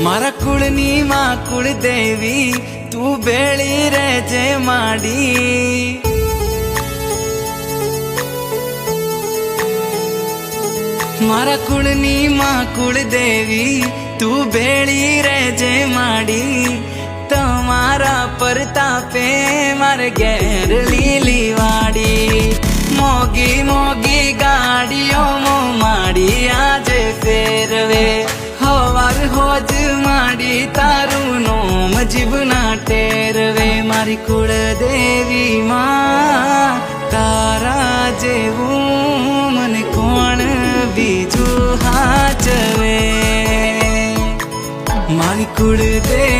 मारा कुळनी मां कुळदेवी तू बेळी रेजे माडी। मारा कुळनी मां कुळदेवी तू बेळी रेजे माडी। तमारा परतापे मारे घेर लीली वाड़ी। मोगी मोगी गाड़ियों मो माड़ी आजे फेरवे। हवार होज माड़ी तारू नोम जीवना टेरवे। मारी कुळदेवी मां तारा जेवू मन कोण बीजू हाचवे। मारी कुळदेवी